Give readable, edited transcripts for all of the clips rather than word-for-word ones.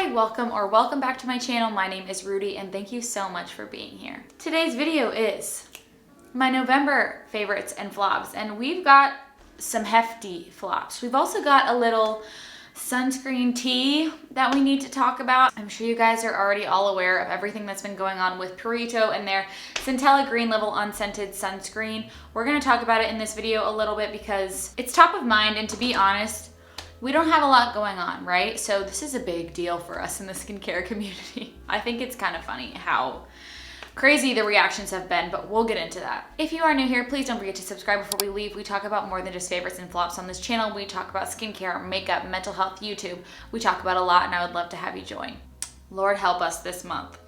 Hi, welcome back to my channel. My name is Rudi and thank you so much for being here. Today's video is my November favorites and flops, and we've got some hefty flops. We've also got a little sunscreen tea that we need to talk about. I'm sure you guys are already all aware of everything that's been going on with Purito and their Centella Green Level Unscented Sunscreen. We're gonna talk about it in this video a little bit because it's top of mind, and to be honest, we don't have a lot going on, right? So this is a big deal for us in the skincare community. I think it's kind of funny how crazy the reactions have been, but we'll get into that. If you are new here, please don't forget to subscribe before we leave. We talk about more than just favorites and flops on this channel. We talk about skincare, makeup, mental health, YouTube. We talk about a lot, and I would love to have you join. Lord help us this month.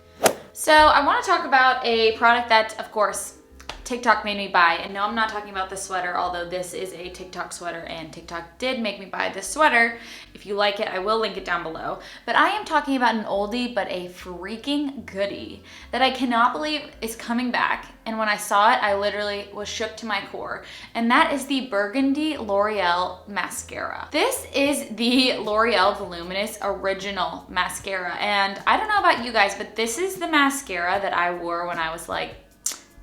So I want to talk about a product that, of course, TikTok made me buy. And no, I'm not talking about the sweater, although this is a TikTok sweater and TikTok did make me buy this sweater. If you like it, I will link it down below. But I am talking about an oldie but a freaking goodie that I cannot believe is coming back. And when I saw it, I literally was shook to my core. And that is the Burgundy L'Oreal Mascara. This is the L'Oreal Voluminous Original Mascara. And I don't know about you guys, but this is the mascara that I wore when I was like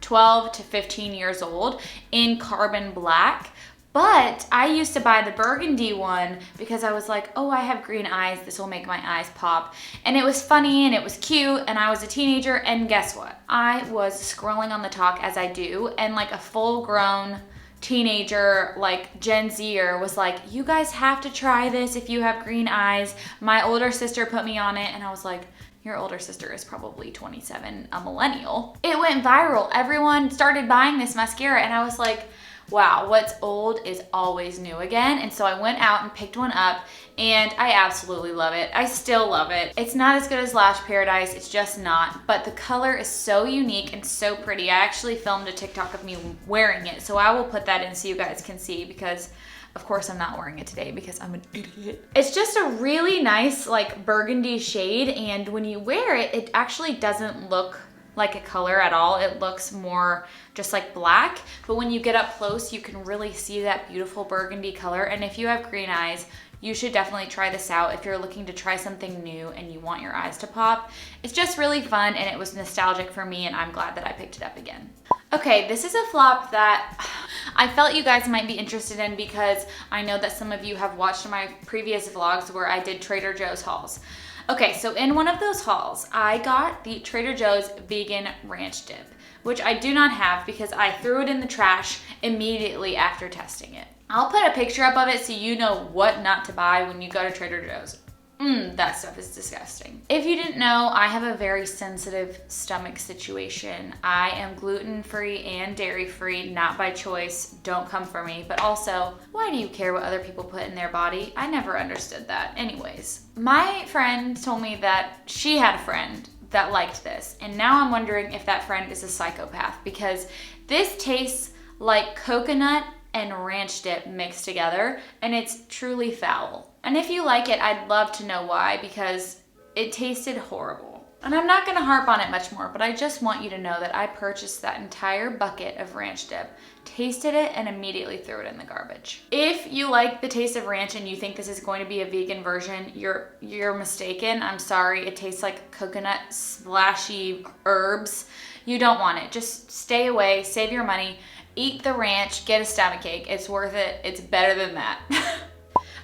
12 to 15 years old in carbon black. But I used to buy the burgundy one because I was like, oh, I have green eyes, this will make my eyes pop. And it was funny and it was cute, and I was a teenager, and guess what? I was scrolling on the talk as I do, and like a full-grown teenager, like Gen Zer, was like, you guys have to try this if you have green eyes. My older sister put me on it, and I was like, your older sister is probably 27, a millennial. It went viral. Everyone started buying this mascara, and I was like, wow, what's old is always new again. And so I went out and picked one up, and I absolutely love it. I still love it. It's not as good as Lash Paradise, it's just not, but the color is so unique and so pretty. I actually filmed a TikTok of me wearing it, so I will put that in so you guys can see, because of course I'm not wearing it today because I'm an idiot. It's just a really nice like burgundy shade, and when you wear it, it actually doesn't look like a color at all. It looks more just like black, but when you get up close, you can really see that beautiful burgundy color. And if you have green eyes, you should definitely try this out if you're looking to try something new and you want your eyes to pop. It's just really fun, and it was nostalgic for me, and I'm glad that I picked it up again. Okay, this is a flop that I felt you guys might be interested in because I know that some of you have watched my previous vlogs where I did Trader Joe's hauls. Okay, so in one of those hauls, I got the Trader Joe's Vegan Ranch Dip, which I do not have because I threw it in the trash immediately after testing it. I'll put a picture up of it so you know what not to buy when you go to Trader Joe's. That stuff is disgusting. If you didn't know, I have a very sensitive stomach situation. I am gluten-free and dairy-free, not by choice. Don't come for me. But also, why do you care what other people put in their body? I never understood that. Anyways, my friend told me that she had a friend that liked this, and now I'm wondering if that friend is a psychopath, because this tastes like coconut and ranch dip mixed together, and it's truly foul. And if you like it, I'd love to know why, because it tasted horrible. And I'm not gonna harp on it much more, but I just want you to know that I purchased that entire bucket of ranch dip, tasted it, and immediately threw it in the garbage. If you like the taste of ranch and you think this is going to be a vegan version, you're mistaken. I'm sorry, it tastes like coconut splashy herbs. You don't want it. Just stay away, save your money, eat the ranch, get a stomachache. It's worth it. It's better than that.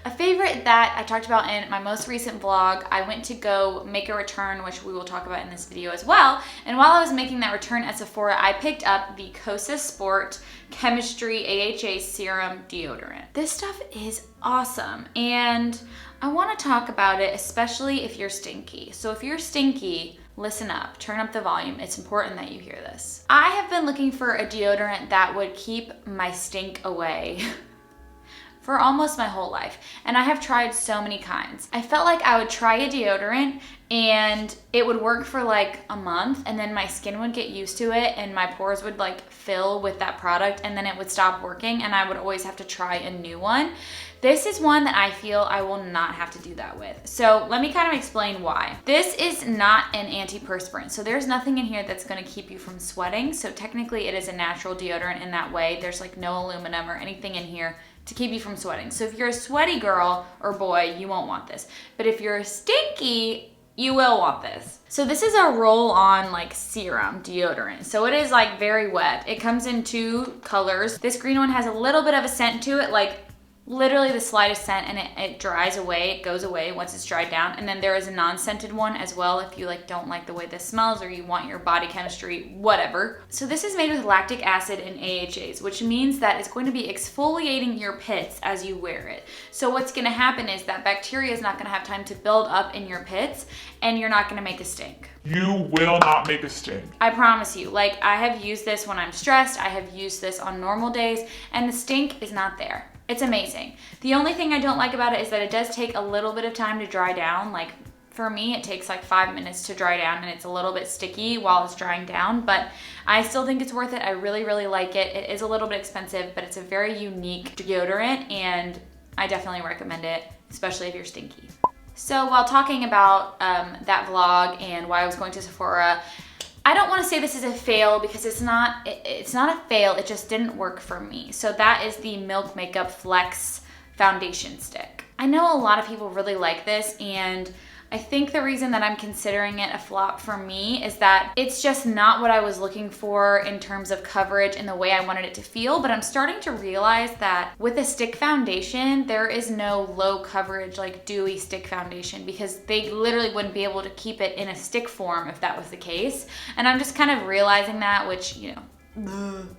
A favorite that I talked about in my most recent vlog, I went to go make a return, which we will talk about in this video as well. And while I was making that return at Sephora, I picked up the Kosas Sport Chemistry AHA Serum Deodorant. This stuff is awesome, and I want to talk about it, especially if you're stinky. So if you're stinky, listen up, turn up the volume. It's important that you hear this. I have been looking for a deodorant that would keep my stink away for almost my whole life, and I have tried so many kinds. I felt like I would try a deodorant and it would work for like a month, and then my skin would get used to it and my pores would like fill with that product, and then it would stop working and I would always have to try a new one. This is one that I feel I will not have to do that with. So let me kind of explain why. This is not an antiperspirant, so there's nothing in here that's gonna keep you from sweating. So technically it is a natural deodorant in that way. There's like no aluminum or anything in here to keep you from sweating. So if you're a sweaty girl or boy, you won't want this. But if you're stinky, you will want this. So this is a roll-on like serum deodorant. So it is like very wet. It comes in 2 colors. This green one has a little bit of a scent to it, like literally the slightest scent, and it dries away. It goes away once it's dried down. And then there is a non-scented one as well if you like don't like the way this smells or you want your body chemistry, whatever. So this is made with lactic acid and AHAs, which means that it's going to be exfoliating your pits as you wear it. So what's gonna happen is that bacteria is not gonna have time to build up in your pits, and you're not gonna make a stink. You will not make a stink. I promise you. Like, I have used this when I'm stressed, I have used this on normal days, and the stink is not there. It's amazing. The only thing I don't like about it is that it does take a little bit of time to dry down. Like, for me, it takes like 5 minutes to dry down, and it's a little bit sticky while it's drying down, but I still think it's worth it. I really, really like it. It is a little bit expensive, but it's a very unique deodorant, and I definitely recommend it, especially if you're stinky. So while talking about that vlog and why I was going to Sephora, I don't want to say this is a fail because it's not a fail, it just didn't work for me. So that is the Milk Makeup Flex foundation stick. I know a lot of people really like this, and I think the reason that I'm considering it a flop for me is that it's just not what I was looking for in terms of coverage and the way I wanted it to feel, but I'm starting to realize that with a stick foundation, there is no low coverage like dewy stick foundation, because they literally wouldn't be able to keep it in a stick form if that was the case. And I'm just kind of realizing that, which, you know,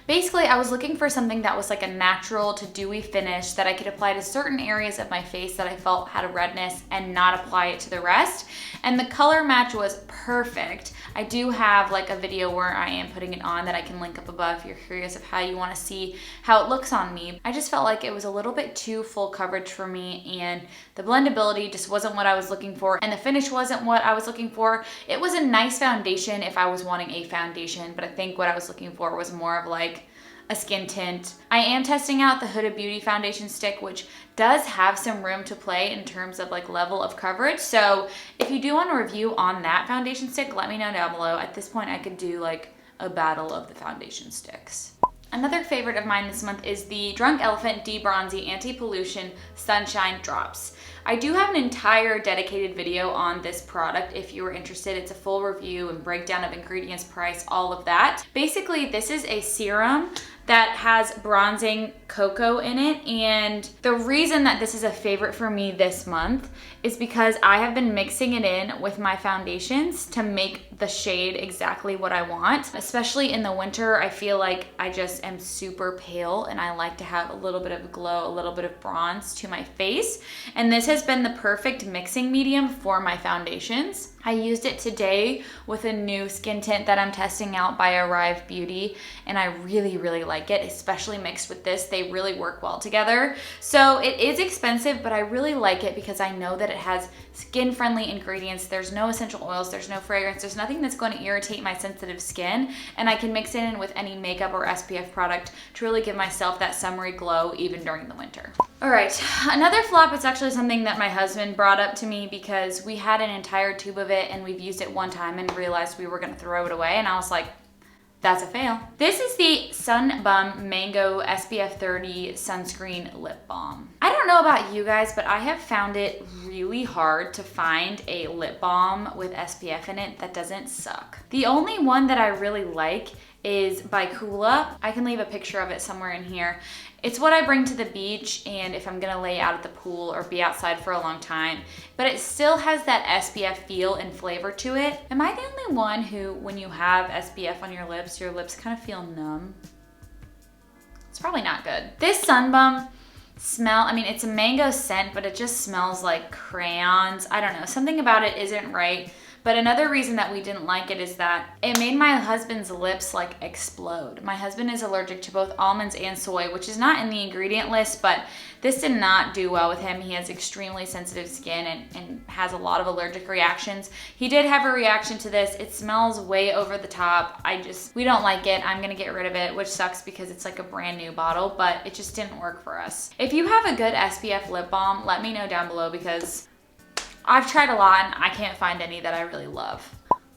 basically, I was looking for something that was like a natural to dewy finish that I could apply to certain areas of my face that I felt had a redness and not apply it to the rest. And the color match was perfect. I do have like a video where I am putting it on that I can link up above if you're curious of how you want to see how it looks on me. I just felt like it was a little bit too full coverage for me, and the blendability just wasn't what I was looking for, and the finish wasn't what I was looking for. It was a nice foundation if I was wanting a foundation, but I think what I was looking for was more of like a skin tint. I am testing out the Huda Beauty foundation stick, which does have some room to play in terms of like level of coverage. So if you do want a review on that foundation stick, let me know down below. At this point, I could do like a battle of the foundation sticks. Another favorite of mine this month is the Drunk Elephant De-Bronzy Anti-Pollution Sunshine Drops. I do have an entire dedicated video on this product if you were interested. It's a full review and breakdown of ingredients, price, all of that. Basically, this is a serum that has bronzing cocoa in it, and the reason that this is a favorite for me this month is because I have been mixing it in with my foundations to make the shade exactly what I want. Especially in the winter, I feel like I just am super pale and I like to have a little bit of glow, a little bit of bronze to my face, and this has been the perfect mixing medium for my foundations. I used it today with a new skin tint that I'm testing out by Arrive Beauty, and I really, really like it, especially mixed with this. They really work well together. So it is expensive, but I really like it because I know that it has skin-friendly ingredients. There's no essential oils, there's no fragrance, there's nothing that's going to irritate my sensitive skin, and I can mix it in with any makeup or SPF product to really give myself that summery glow even during the winter. All right, another flop is actually something that my husband brought up to me because we had an entire tube of it and we've used it one time and realized we were gonna throw it away, and I was like, that's a fail. This is the Sun Bum Mango SPF 30 Sunscreen Lip Balm. I don't know about you guys, but I have found it really hard to find a lip balm with SPF in it that doesn't suck. The only one that I really like is by Kula. I can leave a picture of it somewhere in here. It's what I bring to the beach and if I'm gonna lay out at the pool or be outside for a long time, but it still has that SPF feel and flavor to it. Am I the only one who, when you have SPF on your lips kind of feel numb? It's probably not good. This Sun Bum smell, I mean, it's a mango scent, but it just smells like crayons. I don't know, something about it isn't right. But another reason that we didn't like it is that it made my husband's lips like explode. My husband is allergic to both almonds and soy, which is not in the ingredient list, but this did not do well with him. He has extremely sensitive skin and has a lot of allergic reactions. He did have a reaction to this. It smells way over the top. We don't like it. I'm gonna get rid of it, which sucks because it's like a brand new bottle, but it just didn't work for us. If you have a good SPF lip balm, let me know down below because I've tried a lot and I can't find any that I really love.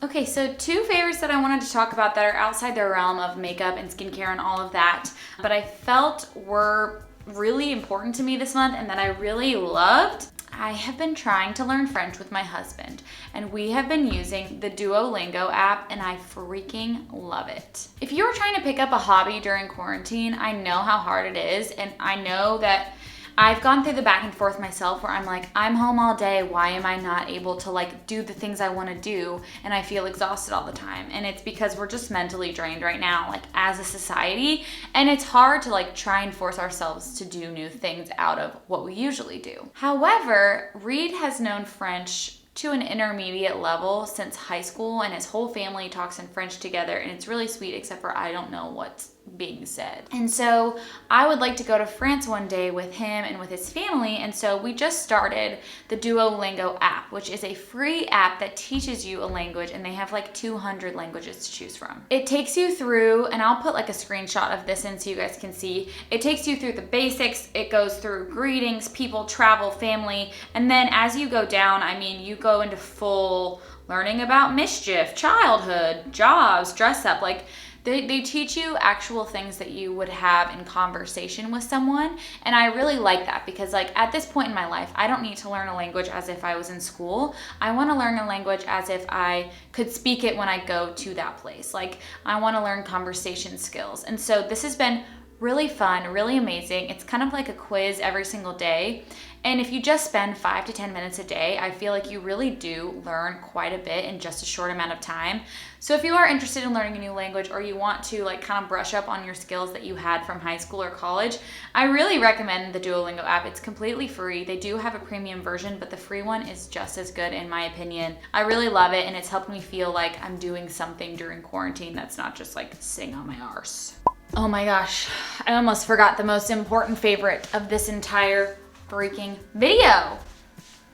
Okay, so two favorites that I wanted to talk about that are outside the realm of makeup and skincare and all of that, but I felt were really important to me this month and that I really loved. I have been trying to learn French with my husband, and we have been using the Duolingo app, and I freaking love it. If you're trying to pick up a hobby during quarantine, I know how hard it is, and I know that I've gone through the back and forth myself where I'm like, I'm home all day, why am I not able to like do the things I want to do? And I feel exhausted all the time. And it's because we're just mentally drained right now, like as a society. And it's hard to like try and force ourselves to do new things out of what we usually do. However, Reed has known French to an intermediate level since high school, and his whole family talks in French together, and it's really sweet, except for I don't know what's being said. And so I would like to go to France one day with him and with his family, and so we just started the Duolingo app, which is a free app that teaches you a language, and they have like 200 languages to choose from. It takes you through, and I'll put like a screenshot of this in so you guys can see, it takes you through the basics, it goes through greetings, people, travel, family, and then as you go down, I mean, you go into full learning about mischief, childhood, jobs, dress up, like they teach you actual things that you would have in conversation with someone. And I really like that because like at this point in my life, I don't need to learn a language as if I was in school. I want to learn a language as if I could speak it when I go to that place. Like I want to learn conversation skills. And so this has been really fun, really amazing. It's kind of like a quiz every single day. And if you just spend 5 to 10 minutes a day, I feel like you really do learn quite a bit in just a short amount of time. So if you are interested in learning a new language or you want to like kind of brush up on your skills that you had from high school or college, I really recommend the Duolingo app. It's completely free. They do have a premium version, but the free one is just as good in my opinion. I really love it, and it's helped me feel like I'm doing something during quarantine that's not just like sitting on my arse. Oh my gosh, I almost forgot the most important favorite of this entire freaking video.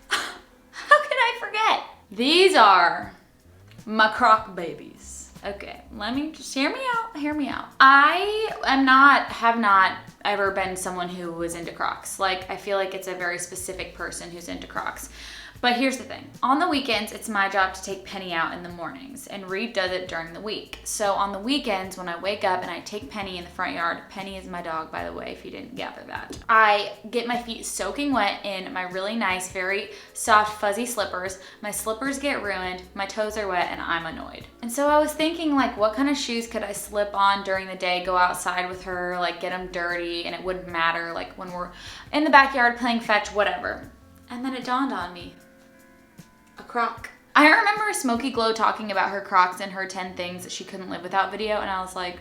How could I forget? These are my Croc babies. Okay, let me just hear me out. I have not ever been someone who was into Crocs. Like, I feel like it's a very specific person who's into Crocs. But here's the thing. On the weekends, it's my job to take Penny out in the mornings, and Reed does it during the week. So on the weekends, when I wake up and I take Penny in the front yard, Penny is my dog, by the way, if you didn't gather that, I get my feet soaking wet in my really nice, very soft, fuzzy slippers. My slippers get ruined, my toes are wet, and I'm annoyed. And so I was thinking, like, what kind of shoes could I slip on during the day, go outside with her, like, get them dirty, and it wouldn't matter, like, when we're in the backyard playing fetch, whatever. And then it dawned on me. A Croc. I remember Smokey Glow talking about her Crocs and her 10 things that she couldn't live without video, and I was like,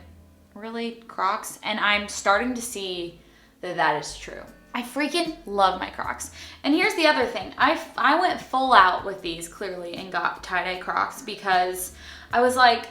really, Crocs? And I'm starting to see that that is true. I freaking love my Crocs. And here's the other thing. I went full out with these clearly and got tie-dye Crocs because I was like,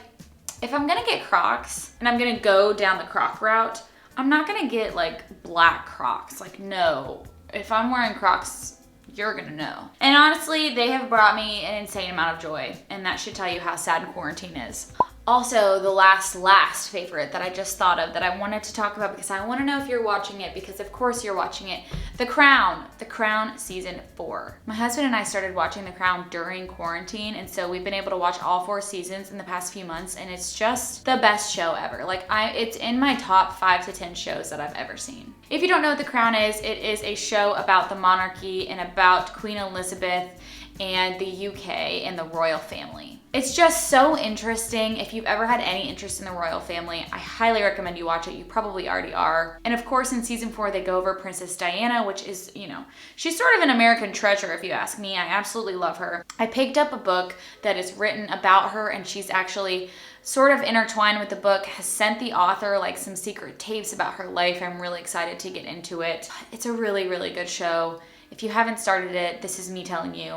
if I'm gonna get Crocs and I'm gonna go down the Croc route, I'm not gonna get like black Crocs. Like, no. If I'm wearing Crocs, you're gonna know. And honestly, they have brought me an insane amount of joy, and that should tell you how sad quarantine is. Also, the last favorite that I just thought of that I wanted to talk about because I want to know if you're watching it, because of course you're watching it. The Crown season 4. My husband and I started watching The Crown during quarantine, and so we've been able to watch all 4 seasons in the past few months, and it's just the best show ever. Like, it's in my top 5 to 10 shows that I've ever seen. If you don't know what The Crown is, it is a show about the monarchy and about Queen Elizabeth and the UK and the royal family. It's just so interesting. If you've ever had any interest in the royal family, I highly recommend you watch it. You probably already are. And of course, in season 4, they go over Princess Diana, which is, you know, she's sort of an American treasure if you ask me. I absolutely love her. I picked up a book that is written about her, and she's actually sort of intertwined with the book, has sent the author like some secret tapes about her life. I'm really excited to get into it. It's a really, really good show. If you haven't started it, this is me telling you,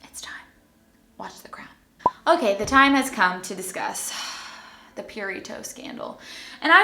it's time. Watch The Crown. Okay, the time has come to discuss the Purito scandal. And I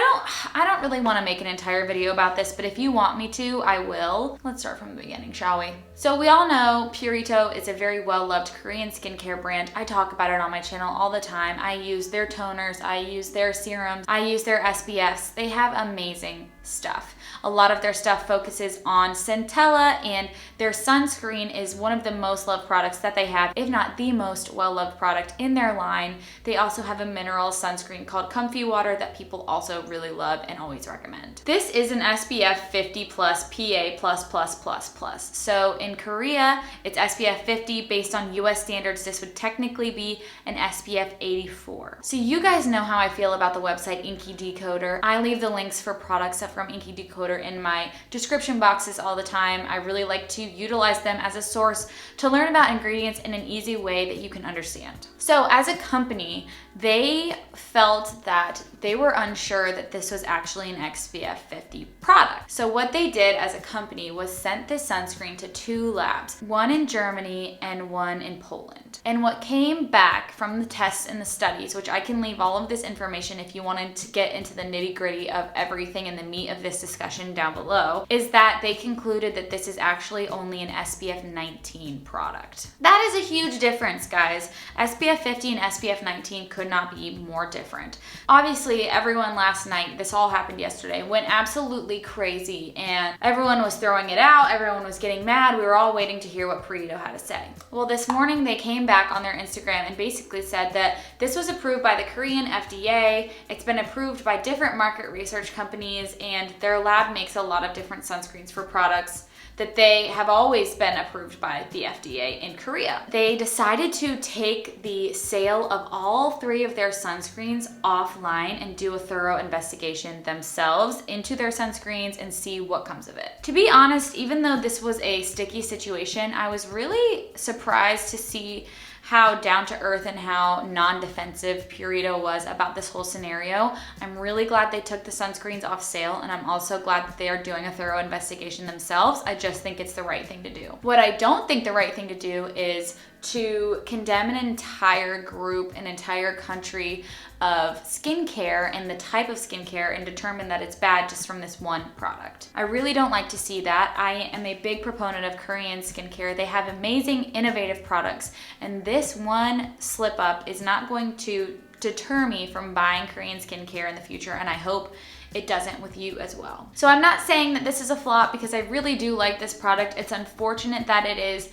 don't really want to make an entire video about this, but if you want me to, I will. Let's start from the beginning, shall we? So we all know Purito is a very well-loved Korean skincare brand. I talk about it on my channel all the time. I use their toners, I use their serums, I use their SPFs. They have amazing stuff. A lot of their stuff focuses on centella, and their sunscreen is one of the most loved products that they have, if not the most well-loved product in their line. They also have a mineral sunscreen drink called Comfy Water that people also really love and always recommend. This is an SPF 50 plus PA+++++. So in Korea, it's SPF 50. Based on US standards, this would technically be an SPF 84. So you guys know how I feel about the website Inky Decoder. I leave the links for products from Inky Decoder in my description boxes all the time. I really like to utilize them as a source to learn about ingredients in an easy way that you can understand. So as a company, they felt that they were unsure that this was actually an SPF 50 product. So what they did as a company was sent this sunscreen to 2 labs, one in Germany and one in Poland. And what came back from the tests and the studies, which I can leave all of this information if you wanted to get into the nitty-gritty of everything and the meat of this discussion down below, is that they concluded that this is actually only an SPF 19 product. That is a huge difference, guys. SPF 50 and SPF 19 could not be more different. Obviously, everyone last night, this all happened yesterday, went absolutely crazy and everyone was throwing it out, everyone was getting mad. We were all waiting to hear what Purito had to say. Well, this morning they came back on their Instagram and basically said that this was approved by the Korean FDA, it's been approved by different market research companies, and their lab makes a lot of different sunscreens for products that they have always been approved by the FDA in Korea. They decided to take the sale of all 3 of their sunscreens offline and do a thorough investigation themselves into their sunscreens and see what comes of it. To be honest, even though this was a sticky situation, I was really surprised to see how down to earth and how non-defensive Purito was about this whole scenario. I'm really glad they took the sunscreens off sale, and I'm also glad that they are doing a thorough investigation themselves. I just think it's the right thing to do. What I don't think the right thing to do is to condemn an entire group, an entire country of skincare and the type of skincare and determine that it's bad just from this one product. I really don't like to see that. I am a big proponent of Korean skincare. They have amazing, innovative products, and this one slip up is not going to deter me from buying Korean skincare in the future, and I hope it doesn't with you as well. So I'm not saying that this is a flop because I really do like this product. It's unfortunate that it is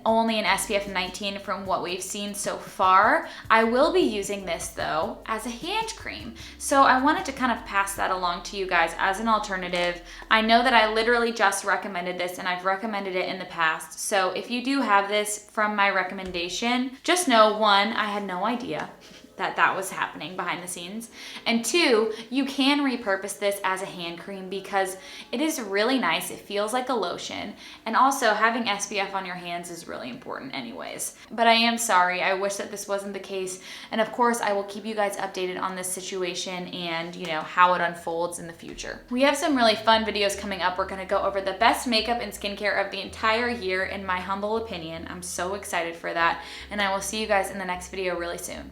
only an SPF 19 from what we've seen so far. I will be using this though as a hand cream. So I wanted to kind of pass that along to you guys as an alternative. I know that I literally just recommended this and I've recommended it in the past. So if you do have this from my recommendation, just know 1, I had no idea that was happening behind the scenes. And 2, you can repurpose this as a hand cream because it is really nice. It feels like a lotion. And also having SPF on your hands is really important anyways. But I am sorry. I wish that this wasn't the case. And of course, I will keep you guys updated on this situation and how it unfolds in the future. We have some really fun videos coming up. We're gonna go over the best makeup and skincare of the entire year in my humble opinion. I'm so excited for that. And I will see you guys in the next video really soon.